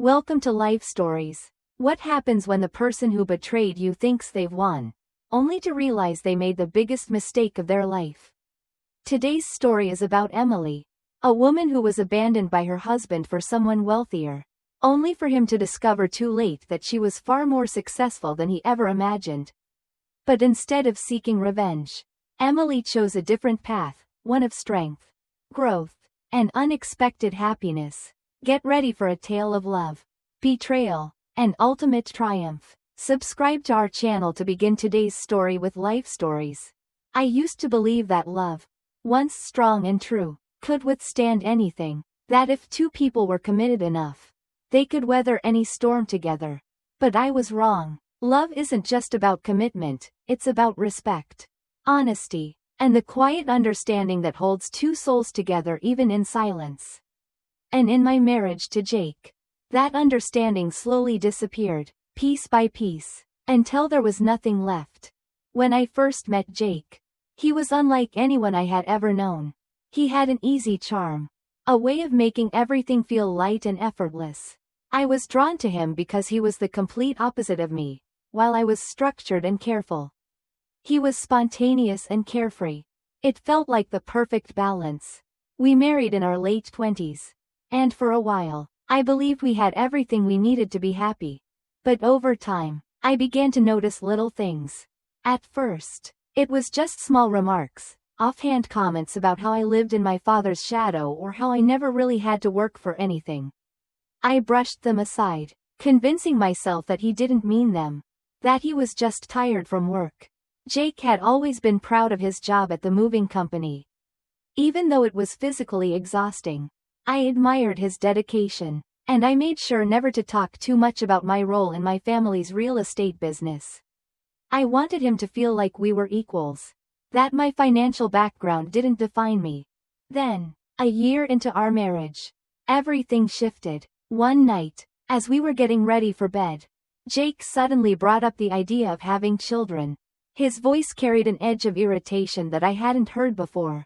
Welcome to Life Stories. What happens when the person who betrayed you thinks they've won, only to realize they made the biggest mistake of their life? Today's story is about Emily, a woman who was abandoned by her husband for someone wealthier, only for him to discover too late that she was far more successful than he ever imagined. But instead of seeking revenge, Emily chose a different path, one of strength, growth, and unexpected happiness. Get ready for a tale of love, betrayal, and ultimate triumph. Subscribe to our channel to begin today's story with Life Stories. I used to believe that love, once strong and true, could withstand anything, that if two people were committed enough, they could weather any storm together. But I was wrong. Love isn't just about commitment, it's about respect, honesty, and the quiet understanding that holds two souls together even in silence. And in my marriage to Jake, that understanding slowly disappeared, piece by piece, until there was nothing left. When I first met Jake, he was unlike anyone I had ever known. He had an easy charm, a way of making everything feel light and effortless. I was drawn to him because he was the complete opposite of me, while I was structured and careful. He was spontaneous and carefree. It felt like the perfect balance. We married in our late 20s. And for a while, I believed we had everything we needed to be happy. But over time, I began to notice little things. At first, it was just small remarks, offhand comments about how I lived in my father's shadow or how I never really had to work for anything. I brushed them aside, convincing myself that he didn't mean them, that he was just tired from work. Jake had always been proud of his job at the moving company. Even though it was physically exhausting, I admired his dedication, and I made sure never to talk too much about my role in my family's real estate business. I wanted him to feel like we were equals, that my financial background didn't define me. Then, a year into our marriage, everything shifted. One night, as we were getting ready for bed, Jake suddenly brought up the idea of having children. His voice carried an edge of irritation that I hadn't heard before.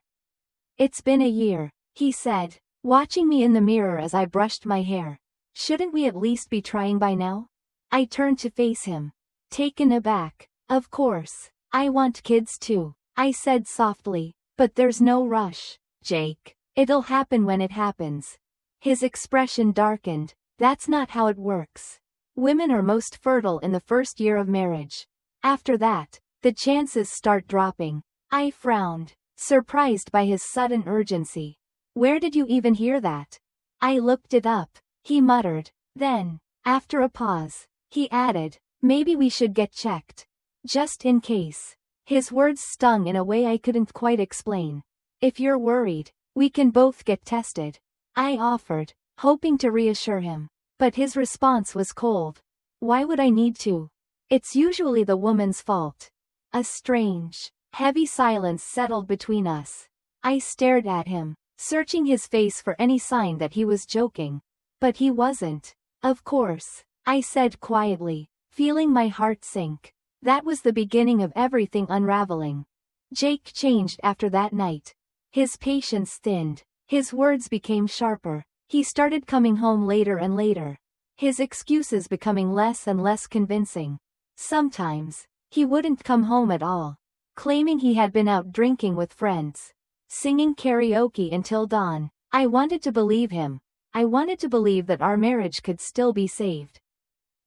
"It's been a year," he said, watching me in the mirror as I brushed my hair. "Shouldn't we at least be trying by now?" I turned to face him, taken aback. "Of course, I want kids too," I said softly, "but there's no rush, Jake. It'll happen when it happens." His expression darkened. "That's not how it works. Women are most fertile in the first year of marriage. After that, the chances start dropping." I frowned, surprised by his sudden urgency. "Where did you even hear that?" "I looked it up," he muttered. Then, after a pause, he added, "Maybe we should get checked. Just in case." His words stung in a way I couldn't quite explain. "If you're worried, we can both get tested," I offered, hoping to reassure him. But his response was cold. "Why would I need to? It's usually the woman's fault." A strange, heavy silence settled between us. I stared at him, searching his face for any sign that he was joking. But he wasn't. "Of course," I said quietly, feeling my heart sink. That was the beginning of everything unraveling. Jake changed after that night. His patience thinned. His words became sharper. He started coming home later and later, his excuses becoming less and less convincing. Sometimes, he wouldn't come home at all, claiming he had been out drinking with friends, singing karaoke until dawn. I wanted to believe him. I wanted to believe that our marriage could still be saved.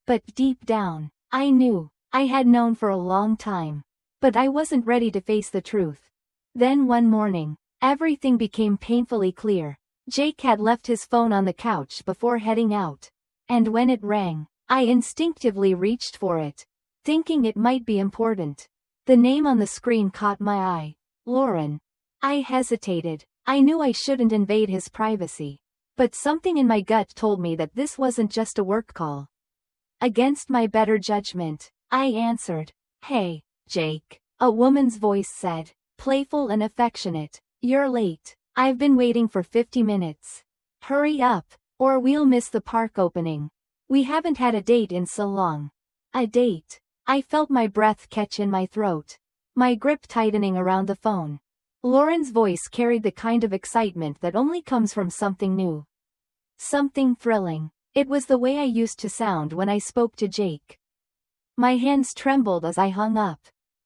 But deep down, I knew, I had known for a long time. But I wasn't ready to face the truth. Then one morning, everything became painfully clear. Jake had left his phone on the couch before heading out. And when it rang, I instinctively reached for it, thinking it might be important. The name on the screen caught my eye. Lauren. I hesitated. I knew I shouldn't invade his privacy. But something in my gut told me that this wasn't just a work call. Against my better judgment, I answered. "Hey, Jake," a woman's voice said, playful and affectionate. "You're late. I've been waiting for 50 minutes. Hurry up, or we'll miss the park opening. We haven't had a date in so long." A date. I felt my breath catch in my throat, my grip tightening around the phone. Lauren's voice carried the kind of excitement that only comes from something new. Something thrilling. It was the way I used to sound when I spoke to Jake. My hands trembled as I hung up.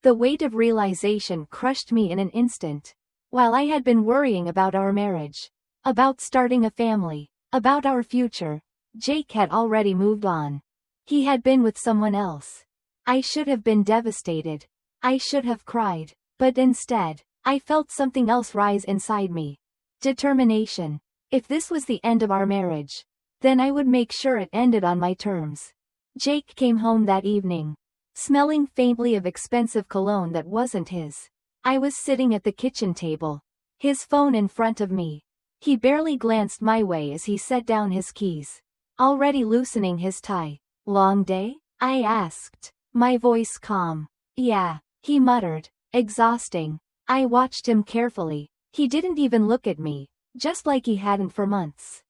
The weight of realization crushed me in an instant. While I had been worrying about our marriage, about starting a family, about our future, Jake had already moved on. He had been with someone else. I should have been devastated. I should have cried. But instead, I felt something else rise inside me. Determination. If this was the end of our marriage, then I would make sure it ended on my terms. Jake came home that evening, smelling faintly of expensive cologne that wasn't his. I was sitting at the kitchen table, his phone in front of me. He barely glanced my way as he set down his keys, already loosening his tie. Long day? I asked, my voice calm. Yeah, he muttered. Exhausting. I watched him carefully. He didn't even look at me, just like he hadn't for months.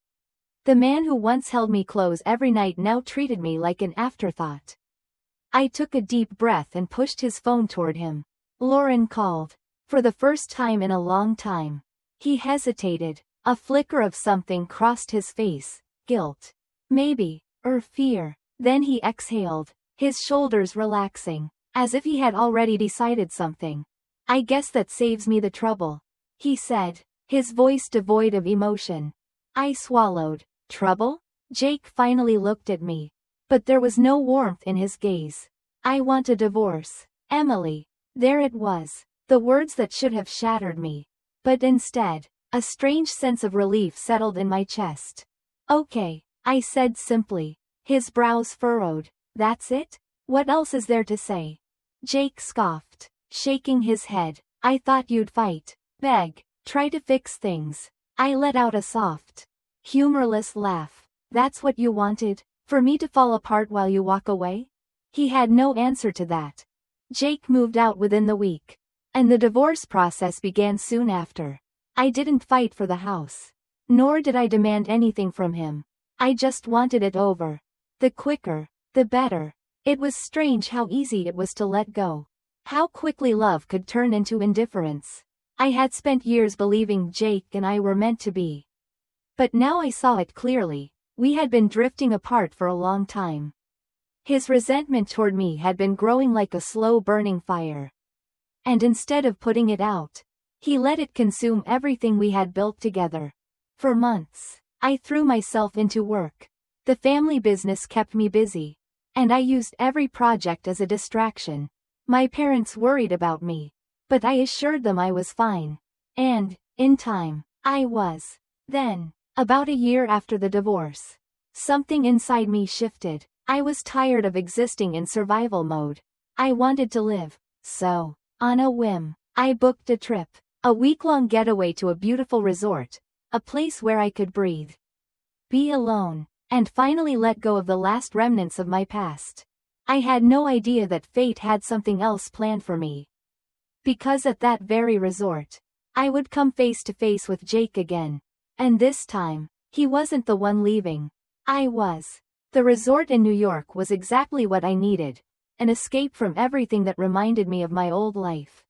The man who once held me close every night now treated me like an afterthought. I took a deep breath and pushed his phone toward him. Lauren called. For the first time in a long time. He hesitated. A flicker of something crossed his face. Guilt. Maybe. Or fear. Then he exhaled, his shoulders relaxing, as if he had already decided something. I guess that saves me the trouble, he said, his voice devoid of emotion. I swallowed. Trouble? Jake finally looked at me. But there was no warmth in his gaze. I want a divorce, Emily. There it was, the words that should have shattered me. But instead, a strange sense of relief settled in my chest. Okay, I said simply. His brows furrowed. That's it? What else is there to say? Jake scoffed, shaking his head. I thought you'd fight, beg, try to fix things. I let out a soft, humorless laugh. That's what you wanted? For me to fall apart while you walk away? He had no answer to that. Jake moved out within the week, and the divorce process began soon after. I didn't fight for the house, nor did I demand anything from him. I just wanted it over. The quicker, the better. It was strange how easy it was to let go. How quickly love could turn into indifference. I had spent years believing Jake and I were meant to be. But now I saw it clearly. We had been drifting apart for a long time. His resentment toward me had been growing like a slow-burning fire. And instead of putting it out, he let it consume everything we had built together. For months, I threw myself into work. The family business kept me busy, and I used every project as a distraction. My parents worried about me, but I assured them I was fine. And, in time, I was. Then, about a year after the divorce, something inside me shifted. I was tired of existing in survival mode. I wanted to live. So, on a whim, I booked a trip. A week-long getaway to a beautiful resort. A place where I could breathe, be alone, and finally let go of the last remnants of my past. I had no idea that fate had something else planned for me. Because at that very resort, I would come face to face with Jake again. And this time, he wasn't the one leaving. I was. The resort in New York was exactly what I needed. An escape from everything that reminded me of my old life.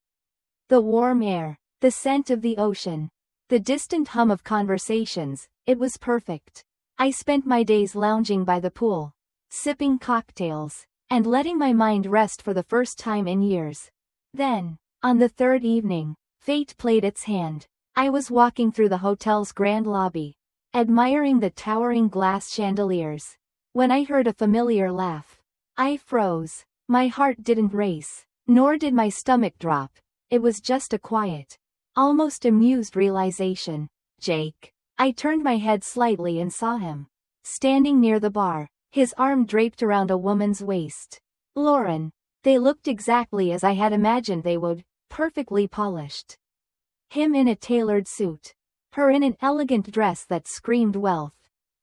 The warm air, the scent of the ocean, the distant hum of conversations, it was perfect. I spent my days lounging by the pool, sipping cocktails, and letting my mind rest for the first time in years. Then, on the third evening, fate played its hand. I was walking through the hotel's grand lobby, admiring the towering glass chandeliers, when I heard a familiar laugh. I froze. My heart didn't race, nor did my stomach drop. It was just a quiet, almost amused realization. Jake. I turned my head slightly and saw him, standing near the bar, his arm draped around a woman's waist. Lauren. They looked exactly as I had imagined they would, perfectly polished. Him in a tailored suit, her in an elegant dress that screamed wealth.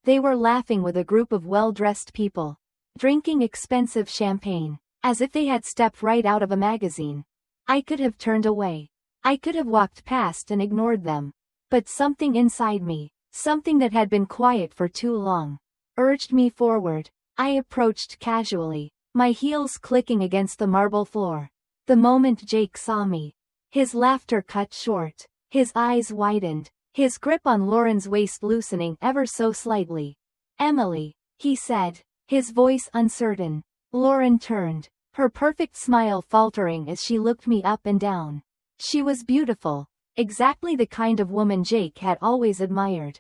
They were laughing with a group of well-dressed people, drinking expensive champagne, as if they had stepped right out of a magazine. I could have turned away. I could have walked past and ignored them. But something inside me, something that had been quiet for too long, urged me forward. I approached casually, my heels clicking against the marble floor. The moment Jake saw me, his laughter cut short, his eyes widened, his grip on Lauren's waist loosening ever so slightly. Emily, he said, his voice uncertain. Lauren turned, her perfect smile faltering as she looked me up and down. She was beautiful, exactly the kind of woman Jake had always admired.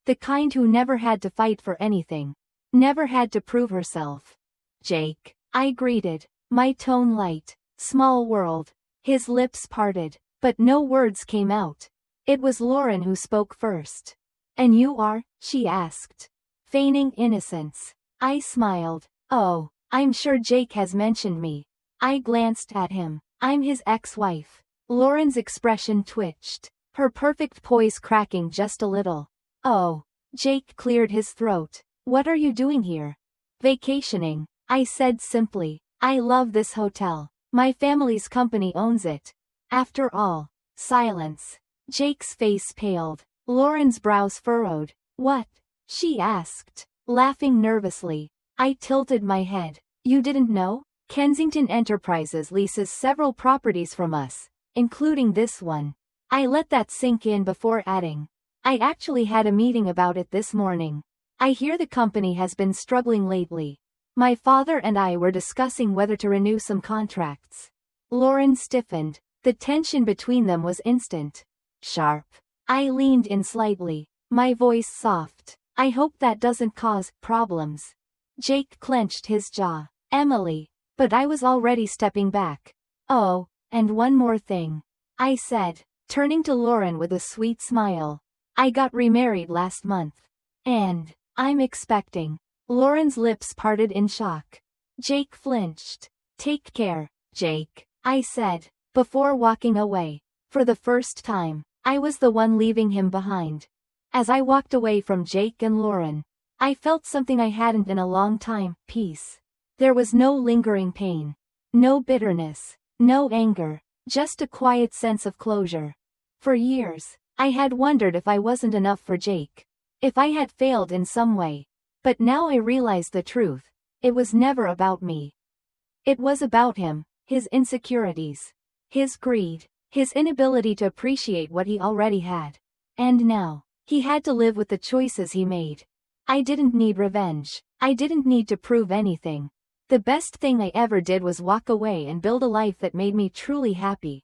The kind who never had to fight for anything, never had to prove herself. Jake, I greeted, my tone light. Small world. His lips parted, but no words came out. It was Lauren who spoke first. And you are? She asked, feigning innocence. I smiled. Oh, I'm sure Jake has mentioned me. I glanced at him. I'm his ex-wife. Lauren's expression twitched, her perfect poise cracking just a little. Oh. Jake cleared his throat. What are you doing here? Vacationing, I said simply. I love this hotel. My family's company owns it. After all. Silence. Jake's face paled. Lauren's brows furrowed. What? She asked, laughing nervously. I tilted my head. You didn't know? Kensington Enterprises leases several properties from us, including this one. I let that sink in before adding. I actually had a meeting about it this morning. I hear the company has been struggling lately. My father and I were discussing whether to renew some contracts. Lauren stiffened. The tension between them was instant. Sharp. I leaned in slightly, my voice soft. I hope that doesn't cause problems. Jake clenched his jaw. Emily. But I was already stepping back. Oh, and one more thing. I said, turning to Lauren with a sweet smile. I got remarried last month. And I'm expecting. Lauren's lips parted in shock. Jake flinched. Take care, Jake, I said, before walking away. For the first time, I was the one leaving him behind. As I walked away from Jake and Lauren, I felt something I hadn't in a long time, peace. There was no lingering pain. No bitterness. No anger. Just a quiet sense of closure. For years, I had wondered if I wasn't enough for Jake. If I had failed in some way. But now I realized the truth. It was never about me. It was about him, his insecurities, his greed, his inability to appreciate what he already had. And now, he had to live with the choices he made. I didn't need revenge. I didn't need to prove anything. The best thing I ever did was walk away and build a life that made me truly happy.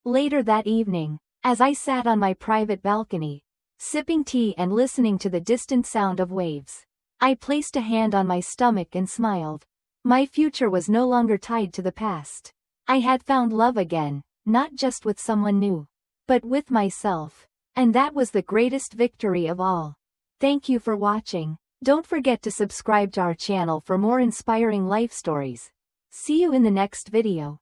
Later that evening, as I sat on my private balcony, sipping tea and listening to the distant sound of waves, I placed a hand on my stomach and smiled. My future was no longer tied to the past. I had found love again, not just with someone new, but with myself. And that was the greatest victory of all. Thank you for watching. Don't forget to subscribe to our channel for more inspiring life stories. See you in the next video.